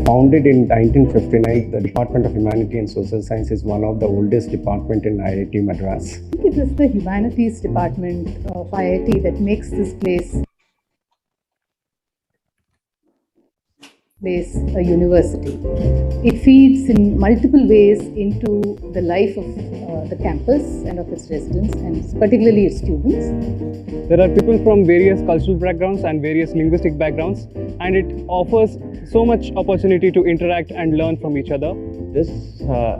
Founded in 1959, the Department of Humanity and Social Science is one of the oldest departments in IIT Madras. It is the humanities department of IIT that makes this place a university. It feeds in multiple ways into the life of the campus and of its residents, and particularly its students. There are people from various cultural backgrounds and various linguistic backgrounds, and it offers so much opportunity to interact and learn from each other. This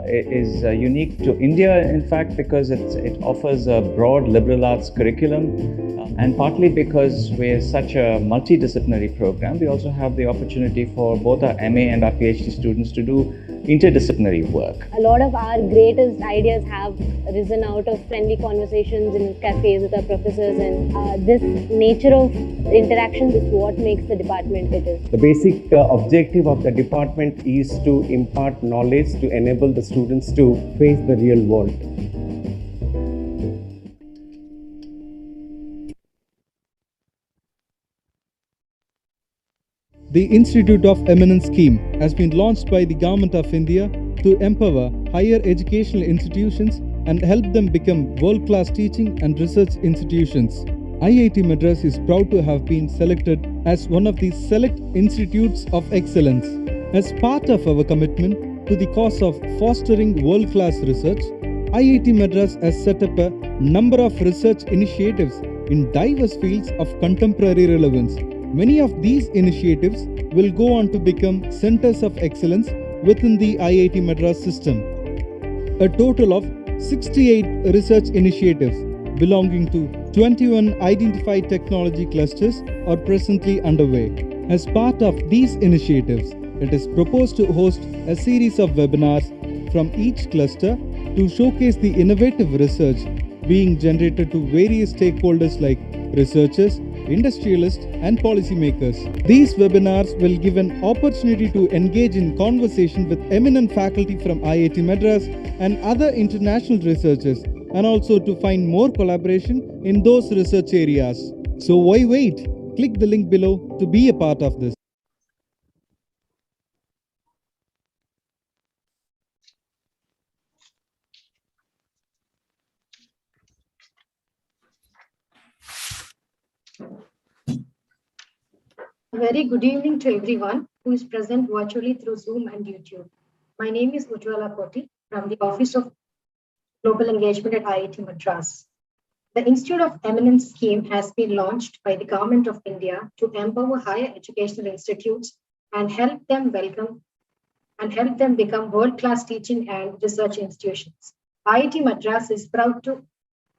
is unique to India, in fact, because it offers a broad liberal arts curriculum, and partly because we're such a multidisciplinary program, we also have the opportunity for both our MA and our PhD students to do interdisciplinary work. A lot of our greatest ideas have risen out of friendly conversations in cafes with our professors, and this nature of interaction is what makes the department it is. The basic objective of the department is to impart knowledge to enable the students to face the real world. The Institute of Eminence scheme has been launched by the Government of India to empower higher educational institutions and help them become world-class teaching and research institutions. IIT Madras is proud to have been selected as one of the select institutes of excellence. As part of our commitment to the cause of fostering world-class research, IIT Madras has set up a number of research initiatives in diverse fields of contemporary relevance. Many of these initiatives will go on to become centers of excellence within the IIT Madras system. A total of 68 research initiatives belonging to 21 identified technology clusters are presently underway. As part of these initiatives, it is proposed to host a series of webinars from each cluster to showcase the innovative research being generated to various stakeholders like researchers, industrialists, and policymakers. These webinars will give an opportunity to engage in conversation with eminent faculty from IIT Madras and other international researchers, and also to find more collaboration in those research areas. So why wait? Click the link below to be a part of this. A very good evening to everyone who is present virtually through Zoom and YouTube. My name is Ujjwala Koti from the Office of Global Engagement at IIT Madras. The Institute of Eminence scheme has been launched by the Government of India to empower higher educational institutes and help them become world-class teaching and research institutions. IIT Madras is proud to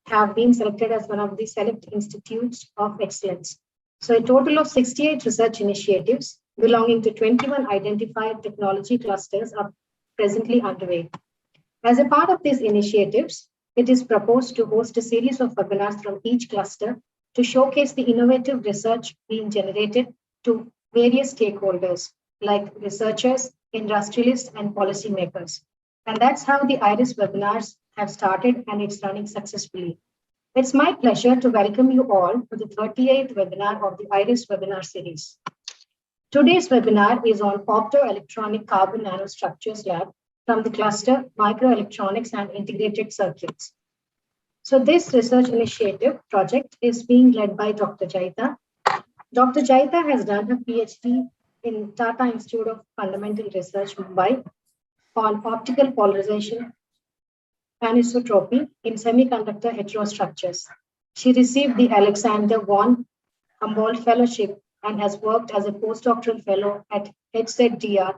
have been selected as one of the select institutes of excellence. So a total of 68 research initiatives belonging to 21 identified technology clusters are presently underway. As a part of these initiatives, it is proposed to host a series of webinars from each cluster to showcase the innovative research being generated to various stakeholders like researchers, industrialists, and policymakers. And that's how the IRIS webinars have started, and it's running successfully. It's my pleasure to welcome you all to the 38th webinar of the IRIS webinar series. Today's webinar is on Optoelectronic Carbon Nanostructures Lab from the cluster Microelectronics and Integrated Circuits. So this research initiative project is being led by Dr. Jaita. Dr. Jaita has done her PhD in Tata Institute of Fundamental Research, Mumbai, on optical polarization anisotropy in semiconductor heterostructures. She received the Alexander von Humboldt Fellowship and has worked as a postdoctoral fellow at HZDR,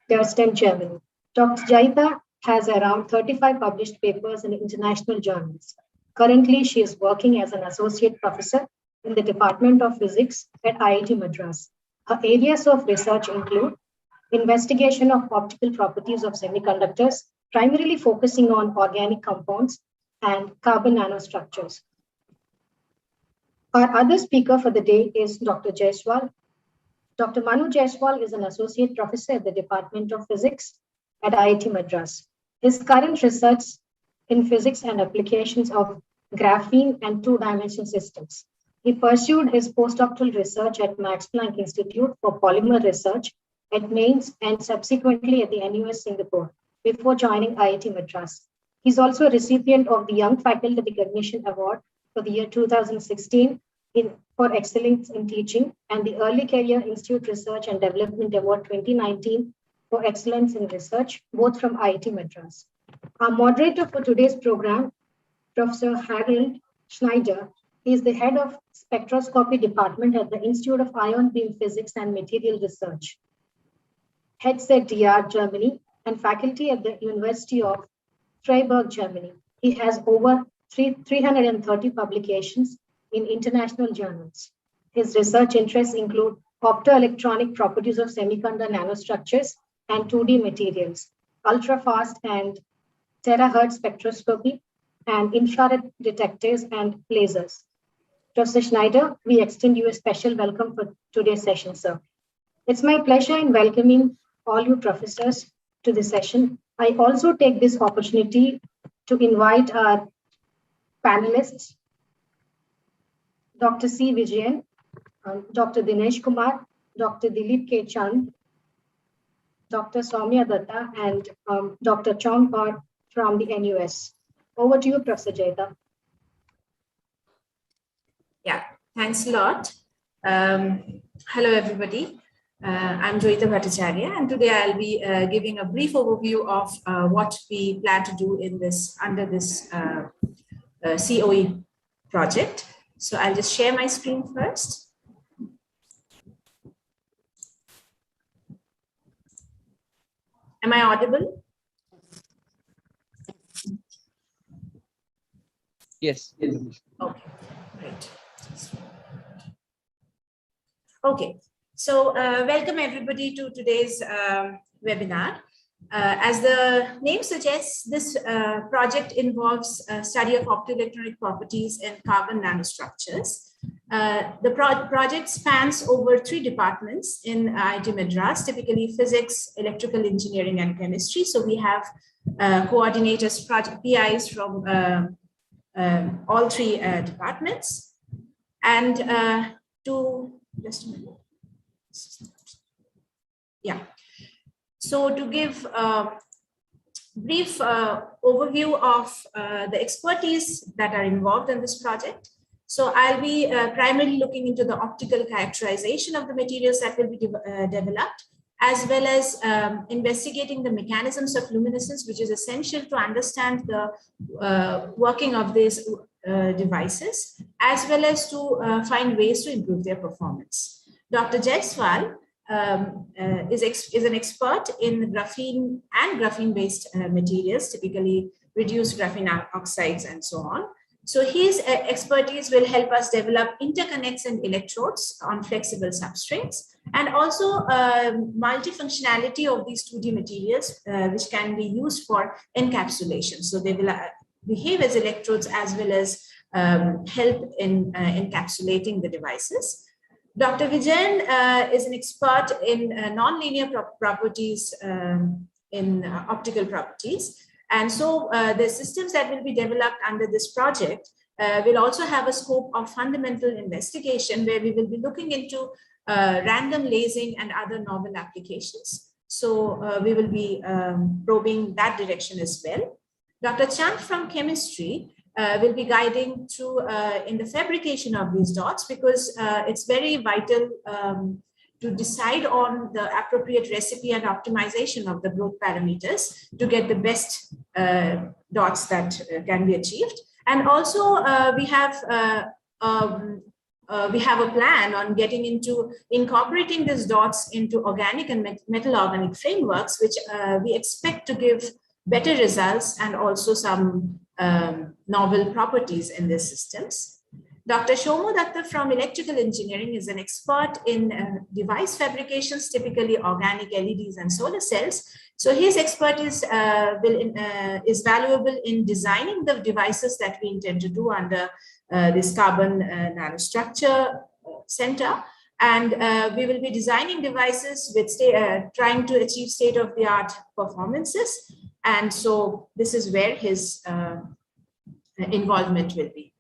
Dresden, Germany. Dr. Jaita has around 35 published papers in international journals. Currently, she is working as an associate professor in the Department of Physics at IIT Madras. Her areas of research include investigation of optical properties of semiconductors, primarily focusing on organic compounds and carbon nanostructures. Our other speaker for the day is Dr. Jaiswal. Dr. Manu Jaiswal is an associate professor at the Department of Physics at IIT Madras. His current research in physics and applications of graphene and two-dimensional systems. He pursued his postdoctoral research at Max Planck Institute for Polymer Research at Mainz and subsequently at the NUS Singapore before joining IIT Madras. He's also a recipient of the Young Faculty Recognition Award for the year 2016 for excellence in teaching and the Early Career Institute Research and Development Award 2019 for excellence in research, both from IIT Madras. Our moderator for today's program, Professor Harold Schneider, is the head of spectroscopy department at the Institute of Ion Beam Physics and Material Research, heads at DR, Germany, and faculty at the University of Freiburg, Germany. He has over 330 publications in international journals. His research interests include optoelectronic properties of semiconductor nanostructures and 2D materials, ultra-fast and terahertz spectroscopy, and infrared detectors and lasers. Professor Schneider, we extend you a special welcome for today's session, sir. It's my pleasure in welcoming all you professors to this session. I also take this opportunity to invite our panelists, Dr. C. Vijayan, Dr. Dinesh Kumar, Dr. Dilip K. Chand, Dr. Soumya Datta, and Dr. Chong Par from the NUS. Over to you, Professor Jayata. Yeah, thanks a lot. Hello, everybody. I'm Joyita Bhattacharya, and today I'll be giving a brief overview of what we plan to do in this under this COE project. So I'll just share my screen first. Am I audible? Yes. Okay, great. Okay, so welcome everybody to today's webinar. As the name suggests, this project involves a study of optoelectronic properties in carbon nanostructures. The project spans over 3 departments in IIT Madras, typically physics, electrical engineering, and chemistry. So we have coordinators, project PIs from all 3 departments. And just a minute. Yeah. So to give a brief overview of the expertise that are involved in this project. So I'll be primarily looking into the optical characterization of the materials that will be developed, as well as investigating the mechanisms of luminescence, which is essential to understand the working of these devices, as well as to find ways to improve their performance. Dr. Jaiswal is an expert in graphene and graphene-based materials, typically reduced graphene oxides and so on. So his expertise will help us develop interconnects and electrodes on flexible substrates, and also multifunctionality of these 2D materials, which can be used for encapsulation. So they will behave as electrodes as well as help in encapsulating the devices. Dr. Vijayan is an expert in nonlinear properties in optical properties. And so the systems that will be developed under this project will also have a scope of fundamental investigation, where we will be looking into random lasing and other novel applications. So we will be probing that direction as well. Dr. Chand from chemistry will be guiding through in the fabrication of these dots, because it's very vital to decide on the appropriate recipe and optimization of the growth parameters to get the best dots that can be achieved. And also we have a plan on getting into incorporating these dots into organic and metal organic frameworks, which we expect to give better results and also some novel properties in these systems. Dr. Shomo Datta from electrical engineering is an expert in device fabrications, typically organic LEDs and solar cells. So his expertise is valuable in designing the devices that we intend to do under this carbon nanostructure center. And we will be designing devices with trying to achieve state-of-the-art performances. And so this is where his involvement will be.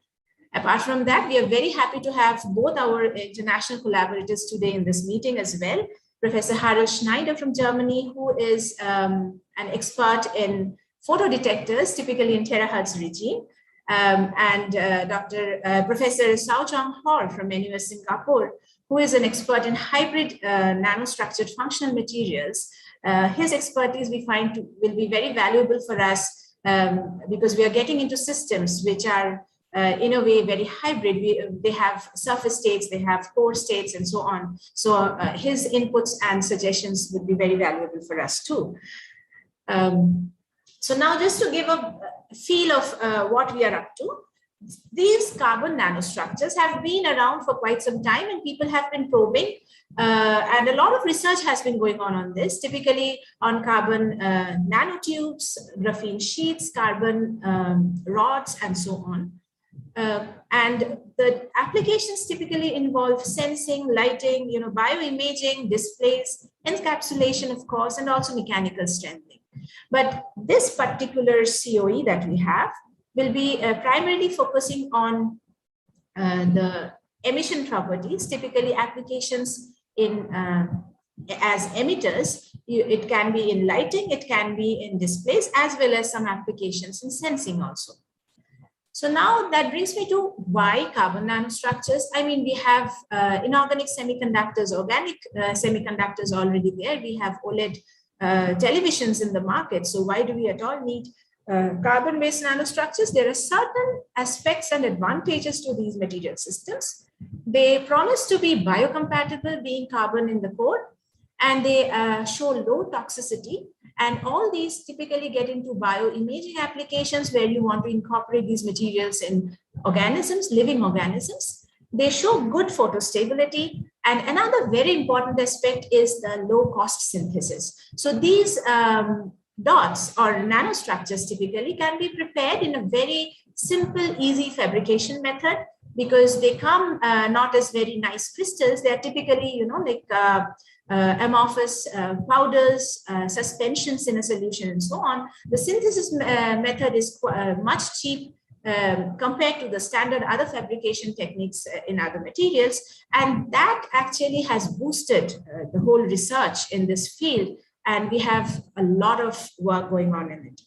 Apart from that, we are very happy to have both our international collaborators today in this meeting as well. Professor Harald Schneider from Germany, who is an expert in photodetectors, typically in terahertz regime, and Professor Sao Chong Hor from NUS Singapore, who is an expert in hybrid nanostructured functional materials. His expertise we find will be very valuable for us because we are getting into systems which are in a way very hybrid. They have surface states, they have core states, and so on. So his inputs and suggestions would be very valuable for us too. So now just to give a feel of what we are up to, these carbon nanostructures have been around for quite some time and people have been probing and a lot of research has been going on this, typically on carbon nanotubes, graphene sheets, carbon rods, and so on. And the applications typically involve sensing, lighting, bioimaging, displays, encapsulation, of course, and also mechanical strengthening. But this particular COE that we have will be primarily focusing on the emission properties, typically applications in as emitters. It can be in lighting, it can be in displays, as well as some applications in sensing also. So now that brings me to why carbon nanostructures. I mean, we have inorganic semiconductors, organic semiconductors already there. We have OLED televisions in the market. So why do we at all need carbon-based nanostructures? There are certain aspects and advantages to these material systems. They promise to be biocompatible, being carbon in the core, and they show low toxicity. And all these typically get into bioimaging applications where you want to incorporate these materials in organisms, living organisms. They show good photostability. And another very important aspect is the low cost synthesis. So these dots or nanostructures typically can be prepared in a very simple, easy fabrication method because they come not as very nice crystals. They are typically, like amorphous powders, suspensions in a solution, and so on. The synthesis method is much cheap compared to the standard other fabrication techniques in other materials. And that actually has boosted the whole research in this field. And we have a lot of work going on in it.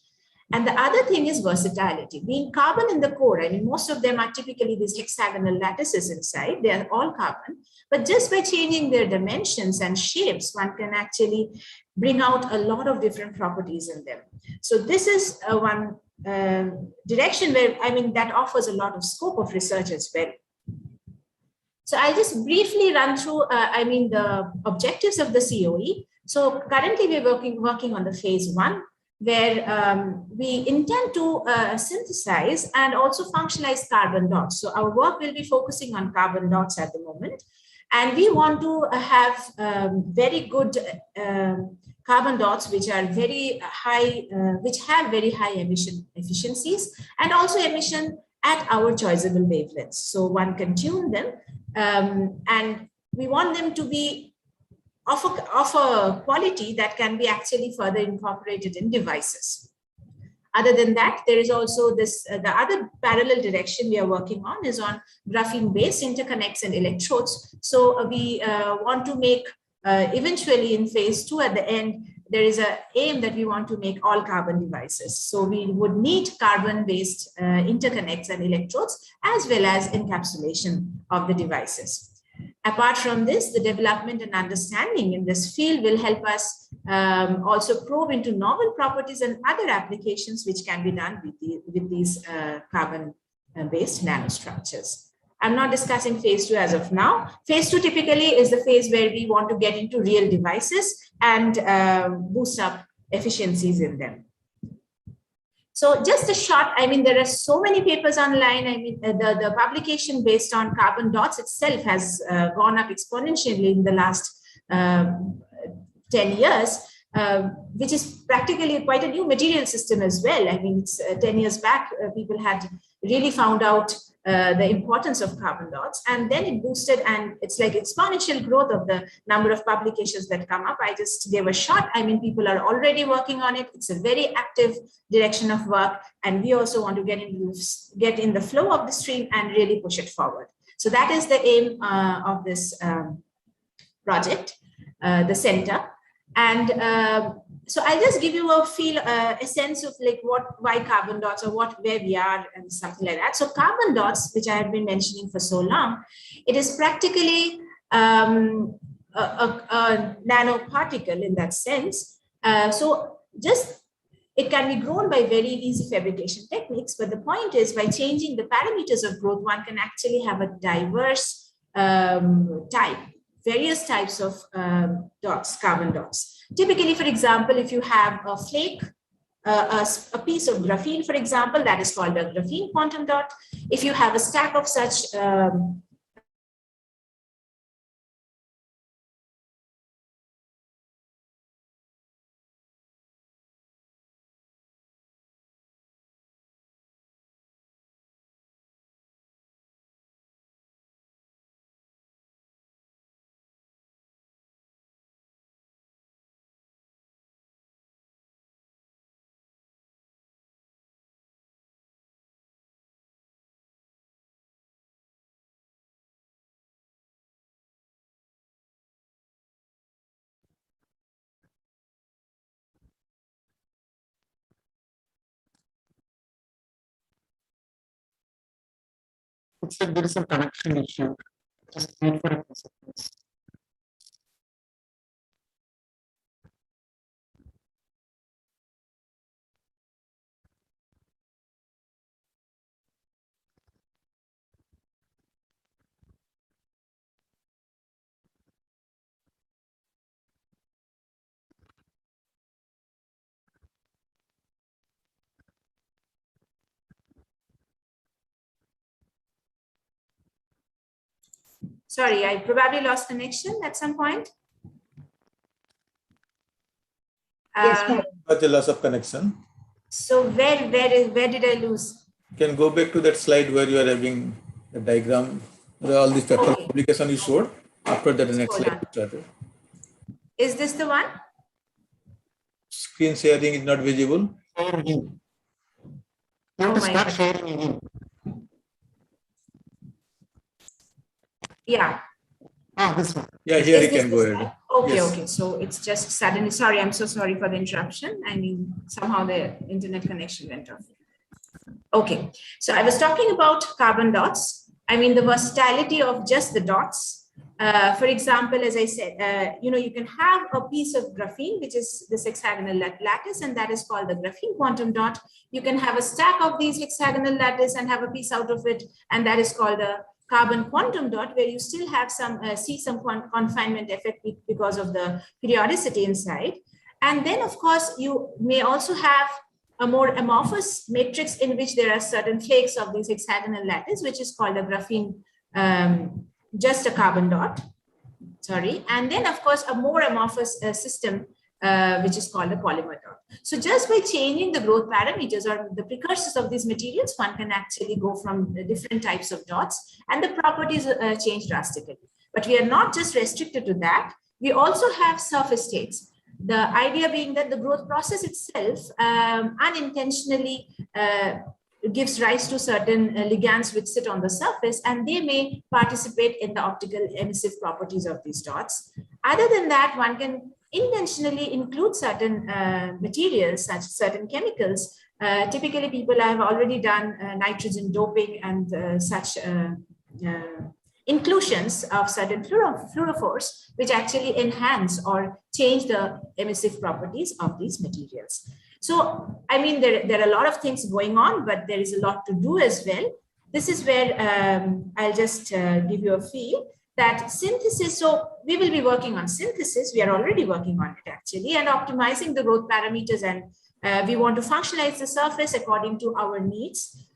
And the other thing is versatility. Being carbon in the core, I mean, most of them are typically these hexagonal lattices inside. They are all carbon. But just by changing their dimensions and shapes, one can actually bring out a lot of different properties in them. So this is one direction where, I mean, that offers a lot of scope of research as well. So I'll just briefly run through, the objectives of the COE. So currently we're working on the phase 1, where we intend to synthesize and also functionalize carbon dots. So our work will be focusing on carbon dots at the moment. And we want to have very good carbon dots, which are very high, which have very high emission efficiencies and also emission at our choiceable wavelengths. So one can tune them and we want them to be of a quality that can be actually further incorporated in devices. Other than that, there is also this, the other parallel direction we are working on is on graphene-based interconnects and electrodes. So we want to make, eventually in phase 2 at the end, there is an aim that we want to make all carbon devices. So we would need carbon-based interconnects and electrodes as well as encapsulation of the devices. Apart from this, the development and understanding in this field will help us also probe into novel properties and other applications which can be done with these carbon-based nanostructures. I'm not discussing phase 2 as of now. Phase 2 typically is the phase where we want to get into real devices and boost up efficiencies in them. So just a short, I mean, there are so many papers online. I mean, the publication based on carbon dots itself has gone up exponentially in the last 10 years, which is practically quite a new material system as well. I mean, it's 10 years back, people had really found out the importance of carbon dots, and then it boosted, and it's like exponential growth of the number of publications that come up. I just gave a shot. I mean, people are already working on it. It's a very active direction of work, and we also want to get in the flow of the stream and really push it forward. So that is the aim of this project, the center. And so I'll just give you a sense of like why carbon dots, or where we are and something like that. So carbon dots, which I have been mentioning for so long, it is practically a nanoparticle in that sense. So just it can be grown by very easy fabrication techniques, but the point is, by changing the parameters of growth, one can actually have a diverse various types of dots, carbon dots. Typically, for example, if you have a flake, a piece of graphene, for example, that is called a graphene quantum dot. If you have a stack of such Looks like there is some connection issue. Just wait for a few seconds. Sorry, I probably lost connection at some point. Yes, Got a loss of connection. So where did I lose? You can go back to that slide where you are having a diagram, where all these paper publication you showed. After that, the next slide started. Is this the one? Screen sharing is not visible. Share again. You have to start sharing again. Yeah. Ah, this one. Yeah, here you can go ahead. Okay, Yes. okay. So it's just suddenly, sorry, I'm so sorry for the interruption. I mean, somehow the internet connection went off. Okay, so I was talking about carbon dots. I mean, the versatility of just the dots. For example, as I said, you can have a piece of graphene, which is this hexagonal lattice, and that is called the graphene quantum dot. You can have a stack of these hexagonal lattice and have a piece out of it, and that is called a carbon quantum dot, where you still have some confinement effect because of the periodicity inside. And then, of course, you may also have a more amorphous matrix in which there are certain flakes of these hexagonal lattice, which is called a graphene, just a carbon dot, sorry. And then, of course, a more amorphous system, which is called a polymer dot. So just by changing the growth parameters or the precursors of these materials, one can actually go from the different types of dots, and the properties change drastically. But we are not just restricted to that. We also have surface states. The idea being that the growth process itself unintentionally gives rise to certain ligands which sit on the surface, and they may participate in the optical emissive properties of these dots. Other than that, one can intentionally include certain materials, such certain chemicals. Typically, people have already done nitrogen doping and such inclusions of certain fluorophores, which actually enhance or change the emissive properties of these materials. So, I mean, there are a lot of things going on, but there is a lot to do as well. This is where I'll just give you a feel that synthesis. So we will be working on synthesis. We are already working on it actually, and optimizing the growth parameters. And we want to functionalize the surface according to our needs.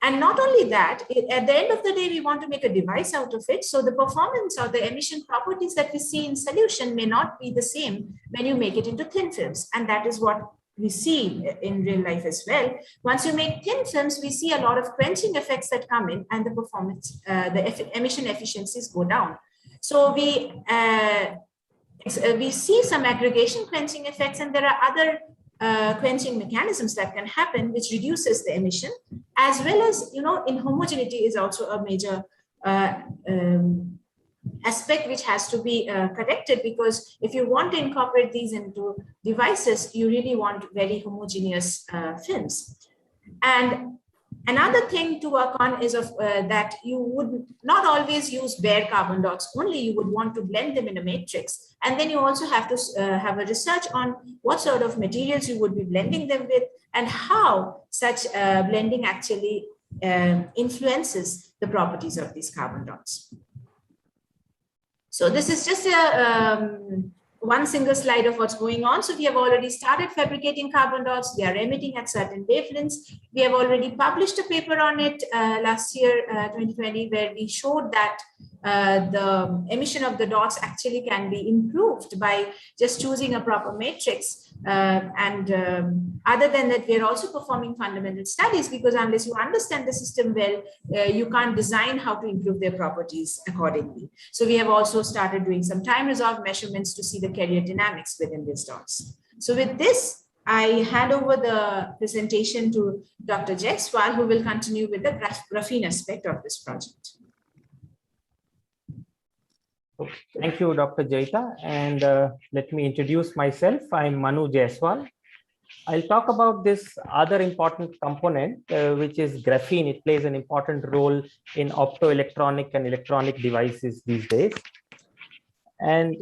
And not only that, at the end of the day, we want to make a device out of it. So the performance or the emission properties that we see in solution may not be the same when you make it into thin films. And that is what we see in real life as well. Once you make thin films, we see a lot of quenching effects that come in, and the performance, emission efficiencies go down. So we see some aggregation quenching effects, and there are other quenching mechanisms that can happen, which reduces the emission, as well as, inhomogeneity is also a major aspect which has to be corrected, because if you want to incorporate these into devices, you really want very homogeneous films. And another thing to work on is that you would not always use bare carbon dots only. You would want to blend them in a matrix. And then you also have to have a research on what sort of materials you would be blending them with, and how such blending actually influences the properties of these carbon dots. So this is just one single slide of what's going on. So we have already started fabricating carbon dots. They are emitting at certain wavelengths. We have already published a paper on it last year, 2020, where we showed that the emission of the dots actually can be improved by just choosing a proper matrix. Other than that, we are also performing fundamental studies, because unless you understand the system well, you can't design how to improve their properties accordingly. So we have also started doing some time resolved measurements to see the carrier dynamics within these dots. So with this, I hand over the presentation to Dr. Jaiswal, who will continue with the graphene aspect of this project. Thank you, Dr. Jaita. And let me introduce myself. I'm Manu Jaiswal. I'll talk about this other important component, which is graphene. It plays an important role in optoelectronic and electronic devices these days. And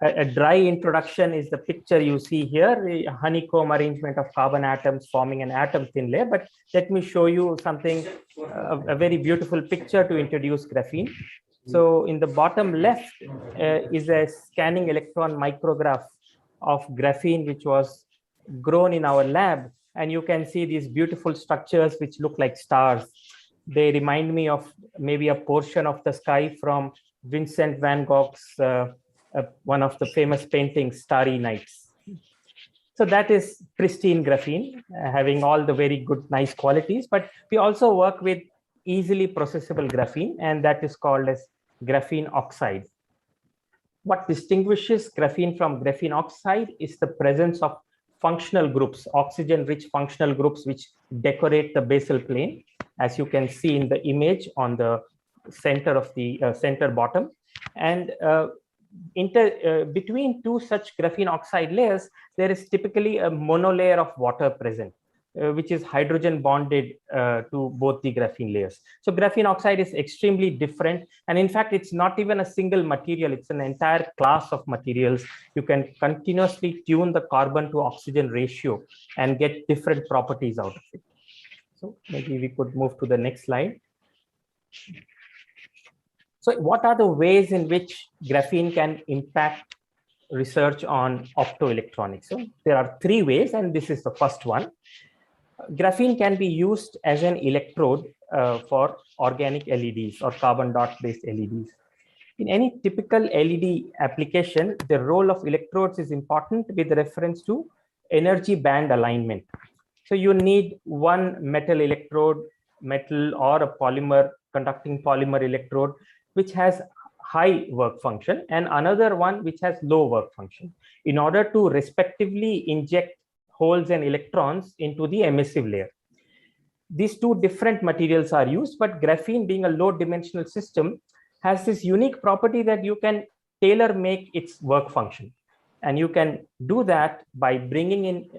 a dry introduction is the picture you see here, a honeycomb arrangement of carbon atoms forming an atom thin layer. But let me show you something, a very beautiful picture to introduce graphene. So in the bottom left is a scanning electron micrograph of graphene, which was grown in our lab. And you can see these beautiful structures which look like stars. They remind me of maybe a portion of the sky from Vincent van Gogh's, one of the famous paintings, Starry Nights. So that is pristine graphene, having all the very good, nice qualities. But we also work with easily processable graphene, and that is called as graphene oxide. What distinguishes graphene from graphene oxide is the presence of functional groups, oxygen-rich functional groups, which decorate the basal plane, as you can see in the image on the center of the center bottom. And between two such graphene oxide layers, there is typically a monolayer of water present, which is hydrogen bonded to both the graphene layers. So graphene oxide is extremely different. And in fact, it's not even a single material. It's an entire class of materials. You can continuously tune the carbon to oxygen ratio and get different properties out of it. So maybe we could move to the next slide. So what are the ways in which graphene can impact research on optoelectronics? So there are three ways, and this is the first one. Graphene can be used as an electrode for organic LEDs or carbon dot based LEDs. In any typical LED application, the role of electrodes is important with reference to energy band alignment. So you need one metal electrode, metal or a polymer, conducting polymer electrode, which has high work function, and another one which has low work function, in order to respectively inject holes and electrons into the emissive layer. These two different materials are used, but graphene, being a low dimensional system, has this unique property that you can tailor make its work function. And you can do that by bringing in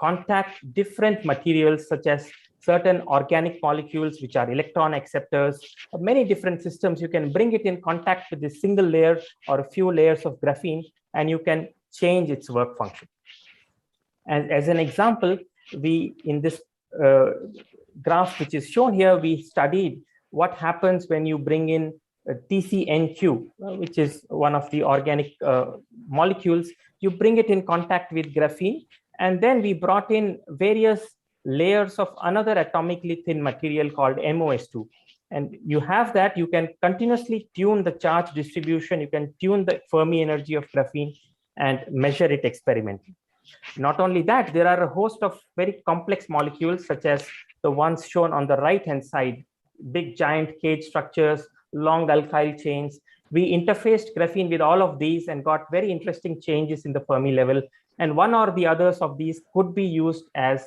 contact different materials, such as certain organic molecules, which are electron acceptors, many different systems. You can bring it in contact with a single layer or a few layers of graphene, and you can change its work function. And as an example, we, in this graph which is shown here, we studied what happens when you bring in TCNQ, which is one of the organic molecules. You bring it in contact with graphene, and then we brought in various layers of another atomically thin material called MOS2. And you have that, you can continuously tune the charge distribution, you can tune the Fermi energy of graphene and measure it experimentally. Not only that, there are a host of very complex molecules, such as the ones shown on the right-hand side, big giant cage structures, long alkyl chains. We interfaced graphene with all of these and got very interesting changes in the Fermi level. And one or the others of these could be used as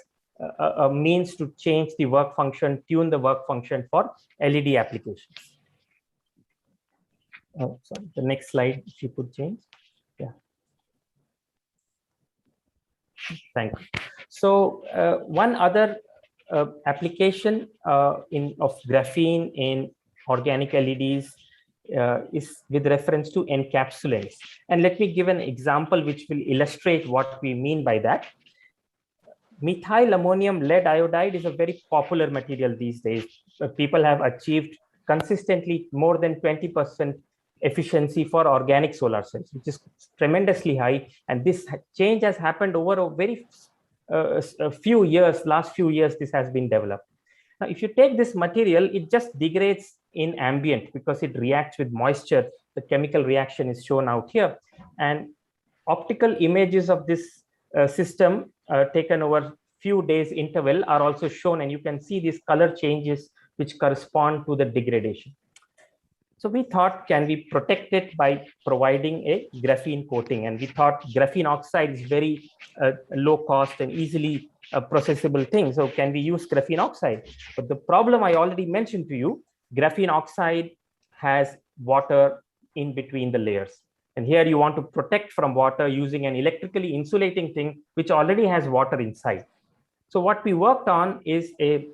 a means to change the work function, tune the work function for LED applications. Oh, sorry, the next slide, if you could change. Yeah. Thank you. So one other application of graphene in organic LEDs is with reference to encapsulants. And let me give an example which will illustrate what we mean by that. Methyl ammonium lead iodide is a very popular material these days. People have achieved consistently more than 20% efficiency for organic solar cells, which is tremendously high. And this change has happened over a very few years. Last few years, this has been developed. Now, if you take this material, it just degrades in ambient because it reacts with moisture. The chemical reaction is shown out here. And optical images of this system taken over few days interval are also shown, and you can see these color changes which correspond to the degradation. So we thought, can we protect it by providing a graphene coating? And we thought graphene oxide is very low cost and easily processable thing. So can we use graphene oxide? But the problem I already mentioned to you, graphene oxide has water in between the layers. And here you want to protect from water using an electrically insulating thing, which already has water inside. So what we worked on is a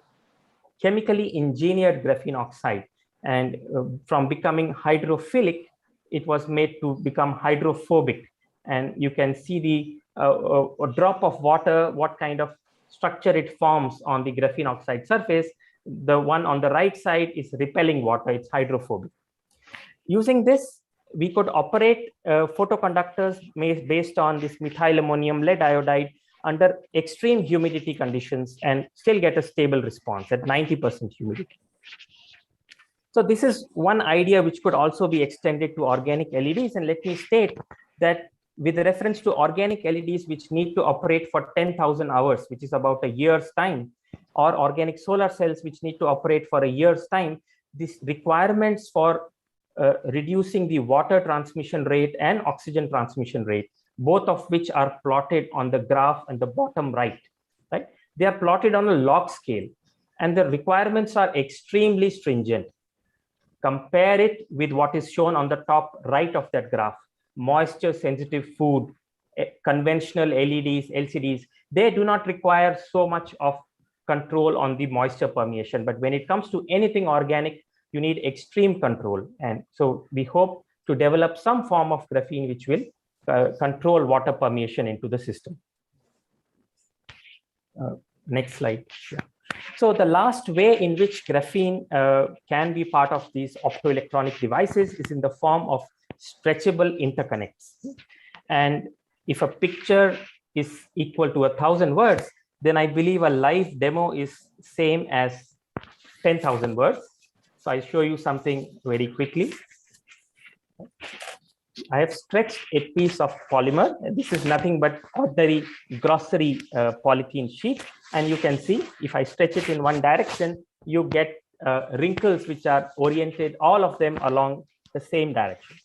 chemically engineered graphene oxide. And from becoming hydrophilic, it was made to become hydrophobic. And you can see the a drop of water, what kind of structure it forms on the graphene oxide surface. The one on the right side is repelling water, it's hydrophobic. Using this, we could operate photoconductors based on this methyl ammonium lead iodide under extreme humidity conditions and still get a stable response at 90% humidity. So this is one idea which could also be extended to organic LEDs. And let me state that with reference to organic LEDs, which need to operate for 10,000 hours, which is about a year's time, or organic solar cells, which need to operate for a year's time, these requirements for reducing the water transmission rate and oxygen transmission rate, both of which are plotted on the graph on the bottom right, right? They are plotted on a log scale, and the requirements are extremely stringent. Compare it with what is shown on the top right of that graph. Moisture sensitive food, conventional LEDs, LCDs, they do not require so much of control on the moisture permeation. But when it comes to anything organic, you need extreme control. And so we hope to develop some form of graphene which will control water permeation into the system. Next slide. Yeah. So the last way in which graphene can be part of these optoelectronic devices is in the form of stretchable interconnects. And if a picture is equal to 1,000 words, then I believe a live demo is same as 10,000 words. So I'll show you something very quickly. I have stretched a piece of polymer. This is nothing but ordinary grocery polythene sheet. And you can see if I stretch it in one direction, you get wrinkles which are oriented, all of them along the same direction.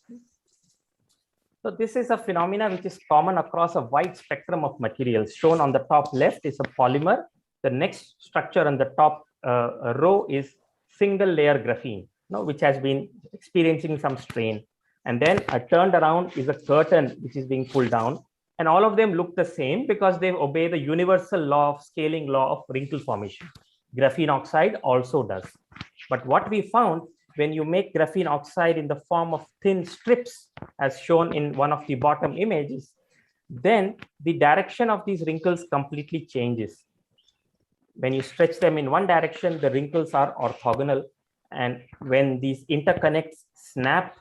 So this is a phenomena which is common across a wide spectrum of materials. Shown on the top left is a polymer. The next structure on the top row is single layer graphene, which has been experiencing some strain. And then turned around is a curtain which is being pulled down. And all of them look the same because they obey the universal law of scaling law of wrinkle formation. Graphene oxide also does. But what we found, when you make graphene oxide in the form of thin strips, as shown in one of the bottom images, then the direction of these wrinkles completely changes. When you stretch them in one direction, the wrinkles are orthogonal. And when these interconnects snap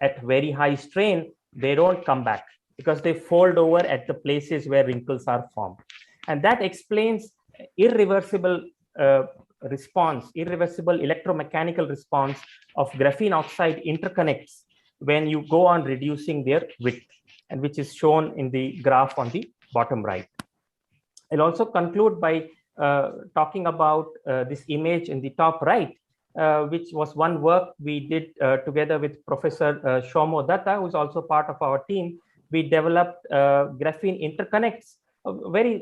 at very high strain, they don't come back because they fold over at the places where wrinkles are formed. And that explains irreversible response, irreversible electromechanical response of graphene oxide interconnects when you go on reducing their width, and which is shown in the graph on the bottom right. I'll also conclude by talking about this image in the top right, which was one work we did together with Professor Shomo Datta, who's also part of our team. We developed graphene interconnects, very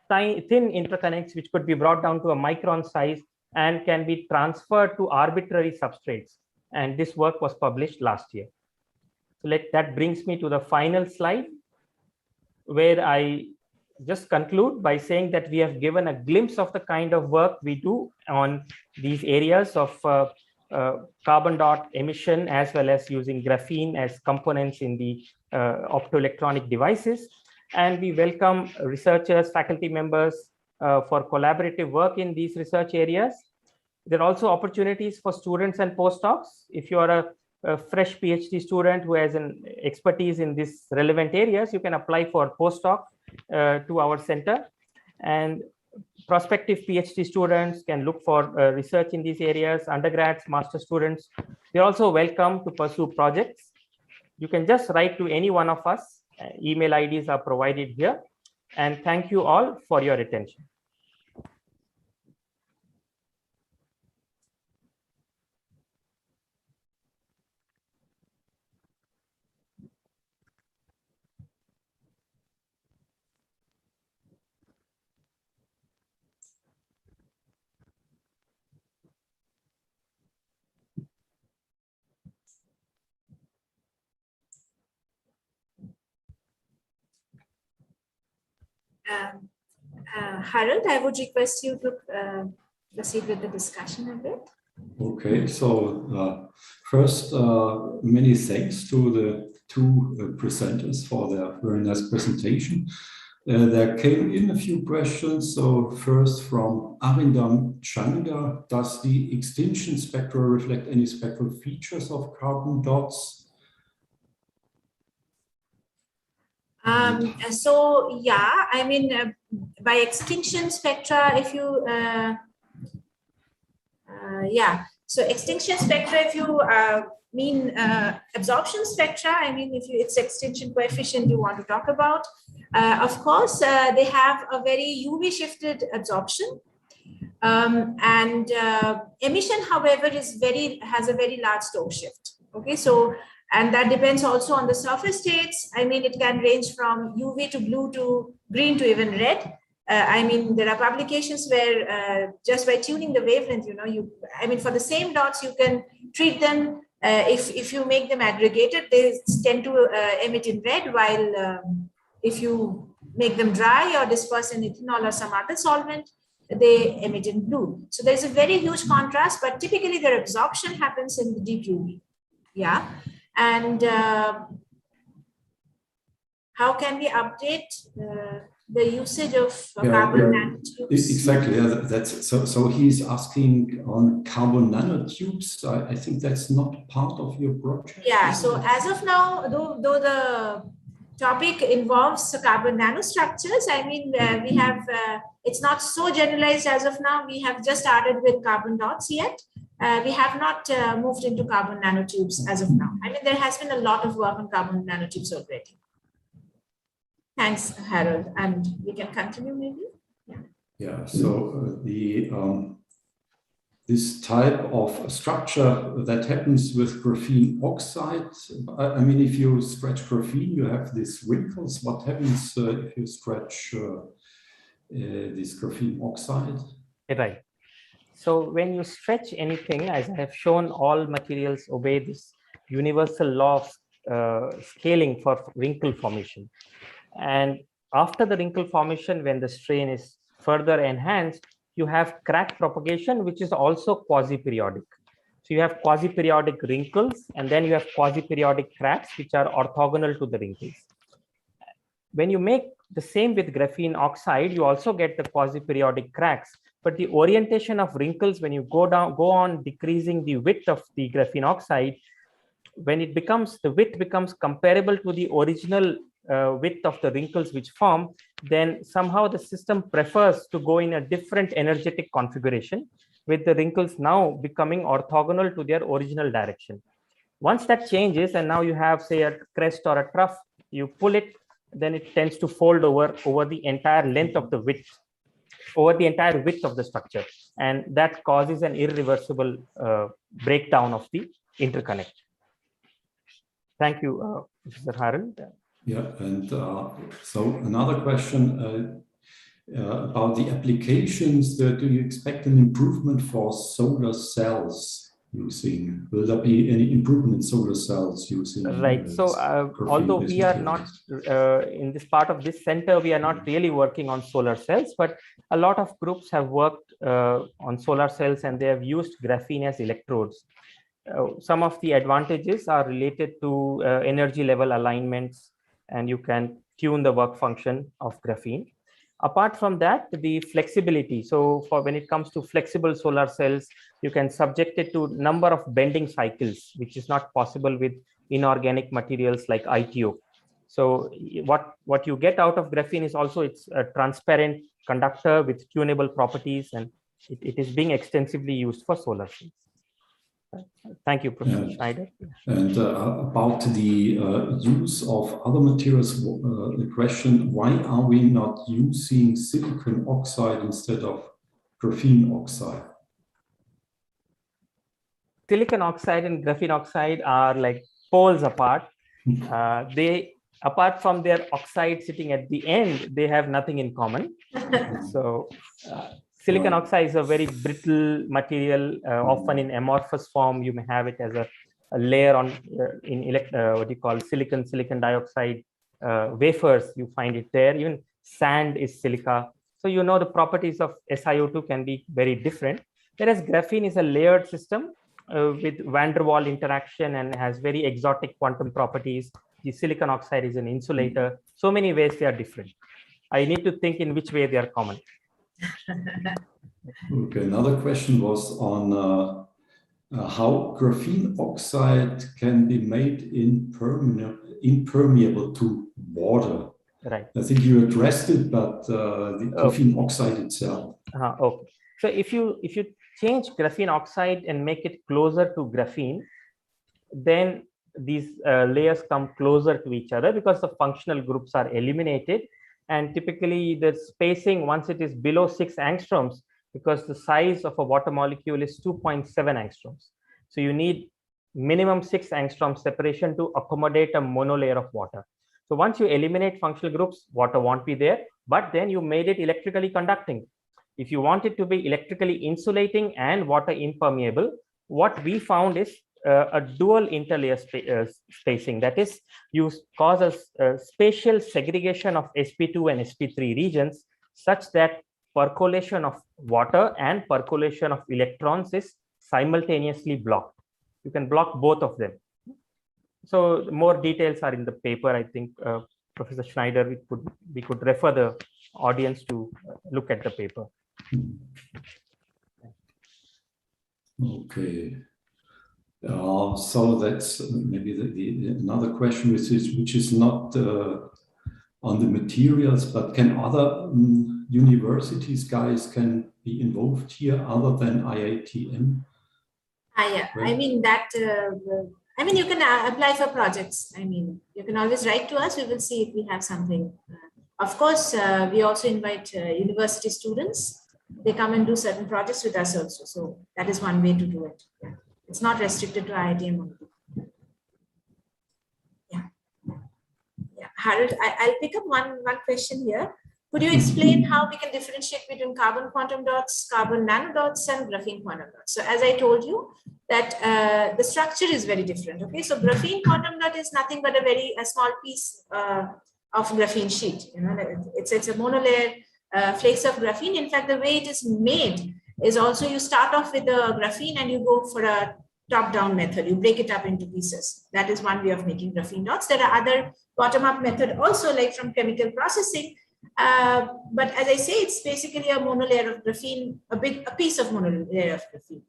thin interconnects, which could be brought down to a micron size and can be transferred to arbitrary substrates. And this work was published last year. So that brings me to the final slide, where I just conclude by saying that we have given a glimpse of the kind of work we do on these areas of carbon dot emission, as well as using graphene as components in the optoelectronic devices. And we welcome researchers, faculty members for collaborative work in these research areas. There are also opportunities for students and postdocs. If you are a fresh PhD student who has an expertise in these relevant areas, you can apply for postdoc to our center. And prospective PhD students can look for research in these areas, undergrads, master students. They're also welcome to pursue projects. You can just write to any one of us. Email IDs are provided here. And thank you all for your attention. Harold, I would request you to proceed with the discussion a bit. Okay, so first, many thanks to the two presenters for their very nice presentation. There came in a few questions. So first from Arindam Chanda, does the extinction spectra reflect any spectral features of carbon dots? So yeah, I mean, by extinction spectra, if you, so extinction spectra, if you mean absorption spectra, I mean, if it's extinction coefficient you want to talk about, of course, they have a very UV shifted absorption. And emission, however, has a very large Stokes shift. Okay, so, and that depends also on the surface states. I mean, it can range from UV to blue to green to even red. I mean, there are publications where just by tuning the wavelength, I mean, for the same dots, you can treat them, if you make them aggregated, they tend to emit in red, while if you make them dry or disperse in ethanol or some other solvent, they emit in blue. So there's a very huge contrast, but typically their absorption happens in the deep UV. Yeah. And how can we update the usage of carbon nanotubes? Exactly. Yeah, that's so he's asking on carbon nanotubes. I think that's not part of your project. Yeah. So as of now, though the topic involves carbon nanostructures, I mean, we have, it's not so generalized as of now. We have just started with carbon dots yet. We have not moved into carbon nanotubes as of now. I mean, there has been a lot of work on carbon nanotubes already. Thanks, Harold. And we can continue maybe? Yeah. Yeah, so this type of structure that happens with graphene oxide, I mean, if you stretch graphene, you have these wrinkles. What happens if you stretch this graphene oxide? Right. So when you stretch anything, as I have shown, all materials obey this universal law of scaling for wrinkle formation. And after the wrinkle formation, when the strain is further enhanced, you have crack propagation, which is also quasi-periodic. So you have quasi-periodic wrinkles, and then you have quasi-periodic cracks, which are orthogonal to the wrinkles. When you make the same with graphene oxide, you also get the quasi-periodic cracks. But the orientation of wrinkles, when you go on decreasing the width of the graphene oxide, when it becomes, the width becomes comparable to the original width of the wrinkles which form, then somehow the system prefers to go in a different energetic configuration, with the wrinkles now becoming orthogonal to their original direction. Once that changes, and now you have, say, a crest or a trough, you pull it, then it tends to fold over the entire length of the width, over the entire width of the structure, and that causes an irreversible breakdown of the interconnect. Thank you, Mr. Harold. Yeah, and so another question about the applications. Do you expect an improvement for solar cells using? Will there be any improvement in solar cells using? Right. So, although we are not in this part of this center, we are not really working on solar cells, but a lot of groups have worked on solar cells, and they have used graphene as electrodes. Some of the advantages are related to energy level alignments, and you can tune the work function of graphene. Apart from that, the flexibility. So for when it comes to flexible solar cells, you can subject it to number of bending cycles, which is not possible with inorganic materials like ITO. So what you get out of graphene is also it's a transparent conductor with tunable properties, and it is being extensively used for solar cells. Thank you, Professor Schneider. And about the use of other materials, the question, why are we not using silicon oxide instead of graphene oxide? Silicon oxide and graphene oxide are like poles apart. They, apart from their oxide sitting at the end, they have nothing in common. So silicon oxide is a very brittle material, often in amorphous form. You may have it as a layer on what you call silicon dioxide wafers. You find it there. Even sand is silica. So you know the properties of SiO2 can be very different. Whereas graphene is a layered system with van der Waal interaction and has very exotic quantum properties. The silicon oxide is an insulator. So many ways they are different. I need to think in which way they are common. Okay, another question was on how graphene oxide can be made impermeable to water. Right. I think you addressed it, but the graphene oxide itself. Okay. So if you change graphene oxide and make it closer to graphene, then these layers come closer to each other because the functional groups are eliminated. And typically the spacing, once it is below 6 angstroms, because the size of a water molecule is 2.7 angstroms. So you need minimum 6 angstrom separation to accommodate a monolayer of water. So once you eliminate functional groups, water won't be there, but then you made it electrically conducting. If you want it to be electrically insulating and water impermeable, what we found is a dual interlayer spacing. That is, you cause a spatial segregation of sp2 and sp3 regions such that percolation of water and percolation of electrons is simultaneously blocked. You can block both of them. So more details are in the paper. I think Professor Schneider, we could refer the audience to look at the paper. Okay. So that's maybe another question, which is not on the materials, but can other universities, guys, can be involved here other than IITM? Yeah, I mean that. I mean, you can apply for projects. I mean, you can always write to us. We will see if we have something. Of course, we also invite university students. They come and do certain projects with us also. So that is one way to do it. Yeah. It's not restricted to IITM only. Yeah. Yeah. Harold, I'll pick up one question here. Could you explain how we can differentiate between carbon quantum dots, carbon nanodots, and graphene quantum dots? So as I told you, that the structure is very different. Okay, so graphene quantum dot is nothing but a small piece of graphene sheet. You know, it's a monolayer flakes of graphene. In fact, the way it is made is also you start off with the graphene and you go for a top-down method. You break it up into pieces. That is one way of making graphene dots. There are other bottom-up method also, like from chemical processing. But as I say, it's basically a monolayer of graphene, a piece of monolayer of graphene.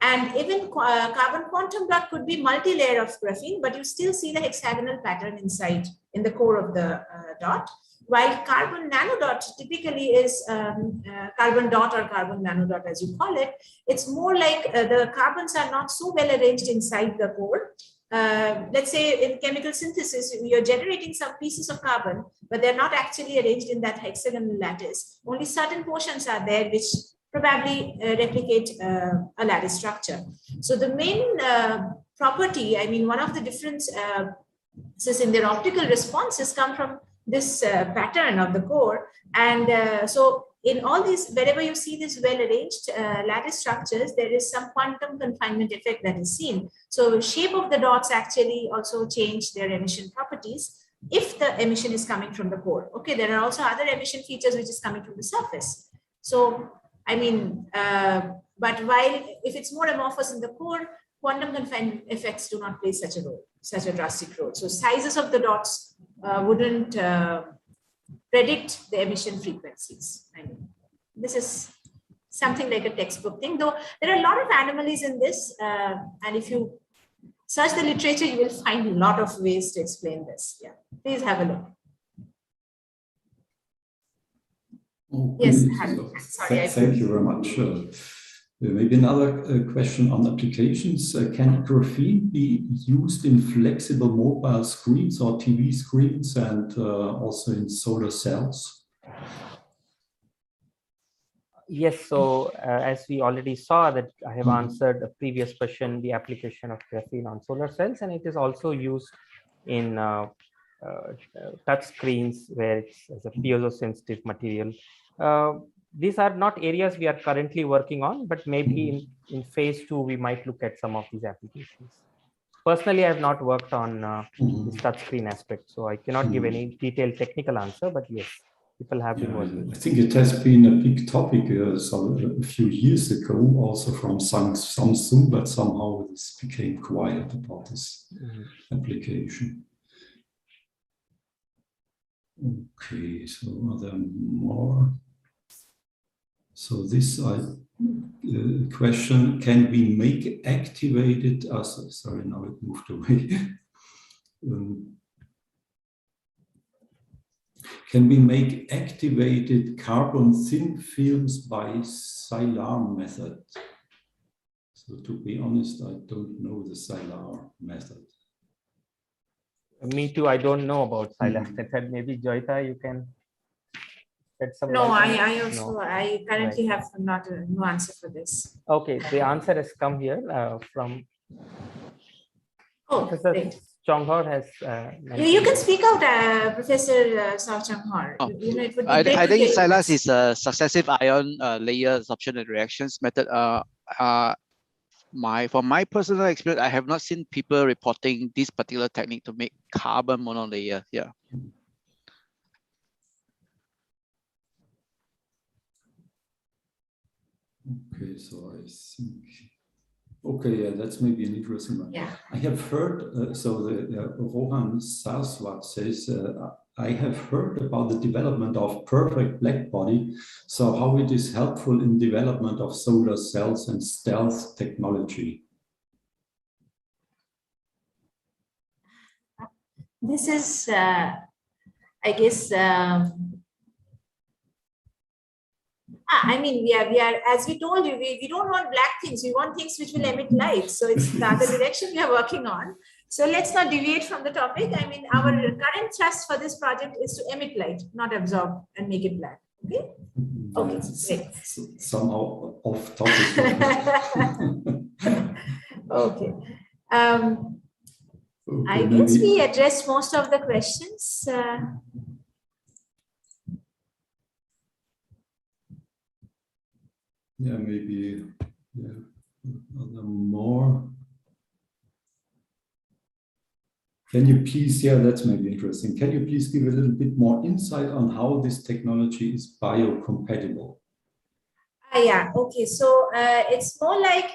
And even carbon quantum dot could be multi-layer of graphene, but you still see the hexagonal pattern inside in the core of the dot. While carbon nanodot typically is carbon dot or carbon nanodot, as you call it. It's more like the carbons are not so well arranged inside the core. let's say in chemical synthesis, you're generating some pieces of carbon, but they're not actually arranged in that hexagonal lattice. Only certain portions are there which probably replicate a lattice structure. So the main property, I mean, one of the differences in their optical responses come from this pattern of the core. And so in all these, wherever you see these well-arranged lattice structures, there is some quantum confinement effect that is seen. So the shape of the dots actually also change their emission properties if the emission is coming from the core. Okay, there are also other emission features which is coming from the surface. So, I mean, but while if it's more amorphous in the core, quantum confinement effects do not play such a role, such a drastic role. So sizes of the dots wouldn't predict the emission frequencies. I mean, this is something like a textbook thing, though there are a lot of anomalies in this. And if you search the literature, you will find a lot of ways to explain this. Yeah, please have a look. Okay. Yes, sorry, thank you very much. Maybe another question on applications. Can graphene be used in flexible mobile screens or TV screens and also in solar cells? Yes, so as we already saw that I have answered a previous question, the application of graphene on solar cells, and it is also used in touch screens where it's as a piezo-sensitive material. These are not areas we are currently working on, but maybe in phase 2, we might look at some of these applications. Personally, I have not worked on this touchscreen aspect, so I cannot give any detailed technical answer, but yes, people have been working. I think it has been a big topic a few years ago, also from Samsung, but somehow this became quiet about this application. Okay, so are there more? So this question, can we make activated, sorry, now it moved away. Can we make activated carbon thin films by Sylar method? So to be honest, I don't know the Sylar method. Me too, I don't know about Sylar method. Maybe Joyita, you can shed some No, light. I currently have no answer for this. Okay, the answer has come here from Professor Chonghor has. You can speak out, Professor Sao Chonghor. Oh. You know, it would be I think Sylar is a successive ion layer absorption and reactions method. From my personal experience, I have not seen people reporting this particular technique to make carbon monolayer. Yeah. Okay, so I think. Okay, yeah, that's maybe an interesting one. Yeah. I have heard, Rohan Saraswat says, I have heard about the development of perfect black body. So how it is helpful in development of solar cells and stealth technology. This is, I guess, I mean, we are, as we told you, we don't want black things. We want things which will emit light. So it's the other direction we are working on. So let's not deviate from the topic. I mean, our current thrust for this project is to emit light, not absorb and make it black. Okay. Okay. Great. Somehow off topic. Okay. I guess we addressed most of the questions. Yeah, maybe more. Can you please, that's maybe interesting. Can you please give a little bit more insight on how this technology is biocompatible? Yeah, okay. So it's more like,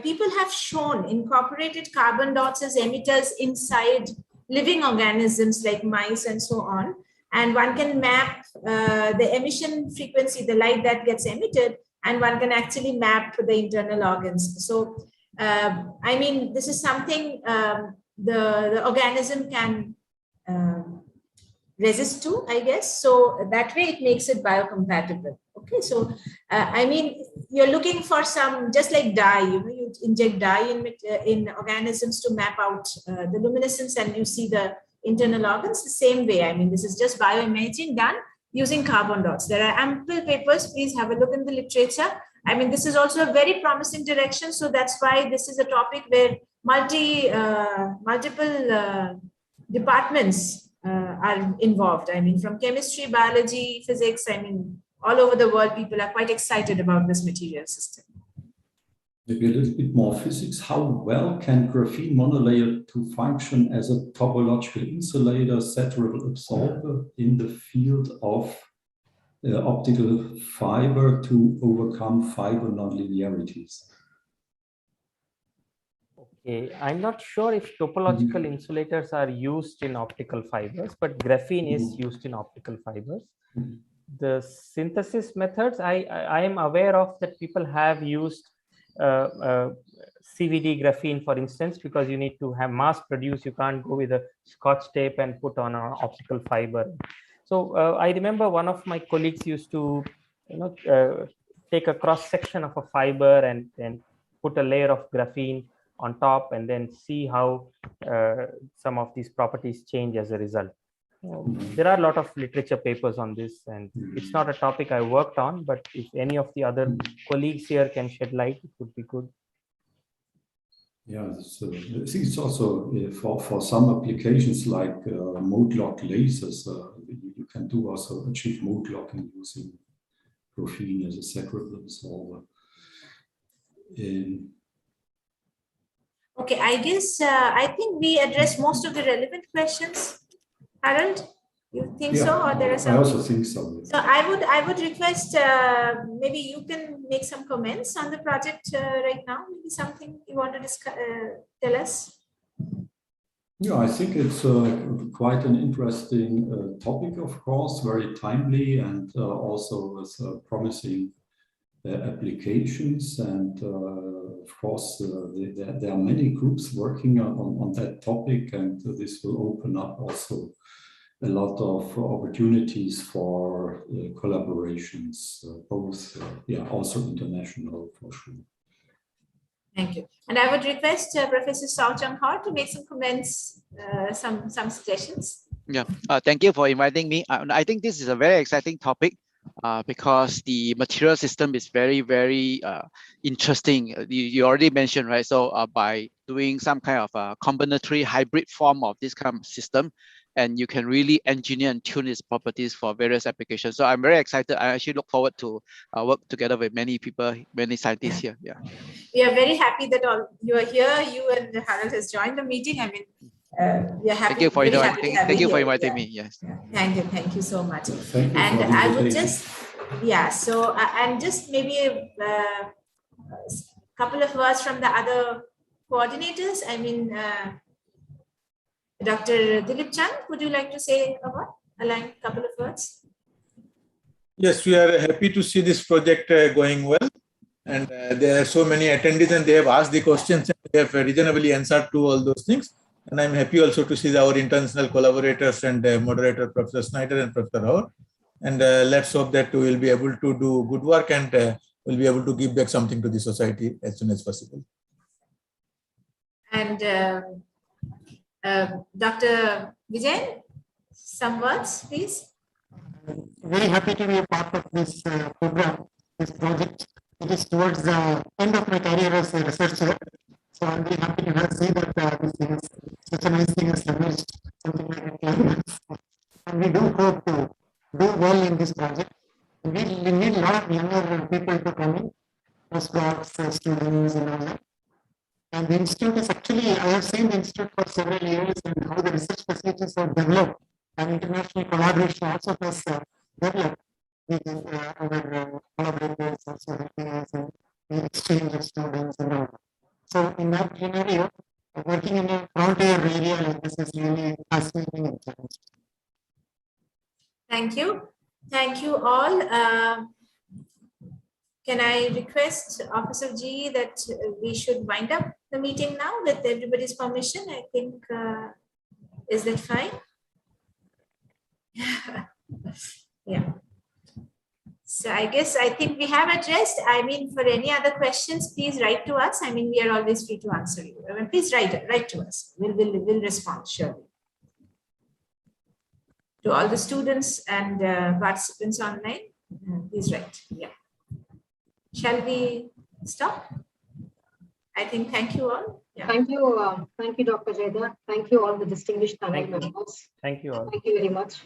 people have shown incorporated carbon dots as emitters inside living organisms like mice and so on. And one can map the emission frequency, the light that gets emitted, and one can actually map the internal organs. So, I mean, this is something the organism can resist to, I guess. So that way it makes it biocompatible. Okay, so I mean, you're looking for some, just like dye, you inject dye in organisms to map out the luminescence, and you see the internal organs the same way. I mean, this is just bioimaging done using carbon dots. There are ample papers. Please have a look in the literature. I mean, this is also a very promising direction. So that's why this is a topic where multiple departments are involved. I mean, from chemistry, biology, physics, I mean, all over the world, people are quite excited about this material system. Maybe a little bit more physics. How well can graphene monolayer to function as a topological insulator, saturable absorber in the field of optical fiber to overcome fiber nonlinearities? Okay, I'm not sure if topological insulators are used in optical fibers, but graphene is used in optical fibers. The synthesis methods, I am aware of that people have used CVD graphene, for instance, because you need to have mass produce. You can't go with a Scotch tape and put on an optical fiber. So I remember one of my colleagues used to, take a cross section of a fiber and put a layer of graphene on top, and then see how some of these properties change as a result. There are a lot of literature papers on this, and it's not a topic I worked on, but if any of the other colleagues here can shed light, it would be good. Yeah, so I think it's also for some applications like mode lock lasers, you can do also achieve mode locking using graphene as a saturable absorber. Okay, I guess I think we addressed most of the relevant questions. Harold, you think so, or there are some? I also think so. So I would request maybe you can make some comments on the project right now. Maybe something you want to discuss, tell us. Yeah, I think it's quite an interesting topic, of course, very timely, and also with promising applications. And of course, there are many groups working on that topic, and this will open up also a lot of opportunities for collaborations, both, also international for sure. Thank you. And I would request Professor Sao Chang Har to make some comments, some suggestions. Yeah, thank you for inviting me. I think this is a very exciting topic because the material system is very, very interesting. You already mentioned, right? So by doing some kind of a combinatory hybrid form of this kind of system, and you can really engineer and tune its properties for various applications. So I'm very excited. I actually look forward to work together with many people, many scientists here. Yeah. We are very happy that all you are here. You and Harold has joined the meeting. I mean, we are happy. Thank you for inviting. Thank you for inviting me. Yes. Yeah. Thank you so much. Thank you. And I would just, so and just maybe a couple of words from the other coordinators. I mean, Dr. Dilip Chand, would you like to say a couple of words? Yes, we are happy to see this project going well. And there are so many attendees, and they have asked the questions, and they have reasonably answered to all those things. And I'm happy also to see our international collaborators and moderator, Professor Snyder and Professor Howard. And let's hope that we will be able to do good work, and we'll be able to give back something to the society as soon as possible. And Dr. Vijay, some words, please. Very happy to be a part of this program, this project. It is towards the end of my career as a researcher. So I'm very happy to see that this thing is such a nice thing has emerged, something like a climax. And we do hope to do well in this project. We need a lot of younger people to come in, postdocs, students, and all that. And the institute is actually, I have seen the institute for several years and how the research facilities are developed, and international collaboration also has developed with our collaborators also helping us in the exchange of students and all. So in that scenario, working in a frontier area like this is really fascinating and challenging. Thank you. Thank you all. Can I request Officer G that we should wind up the meeting now with everybody's permission? I think, is that fine? Yeah. So I think we have addressed. I mean, for any other questions, please write to us. I mean, we are always free to answer you. I mean, please write to us. We'll respond surely. To all the students and participants online, please write. Yeah. Shall we stop? I think thank you all. Yeah. Thank you, Dr. Jayda. Thank you all the distinguished panel members. Thank you all. Thank you very much.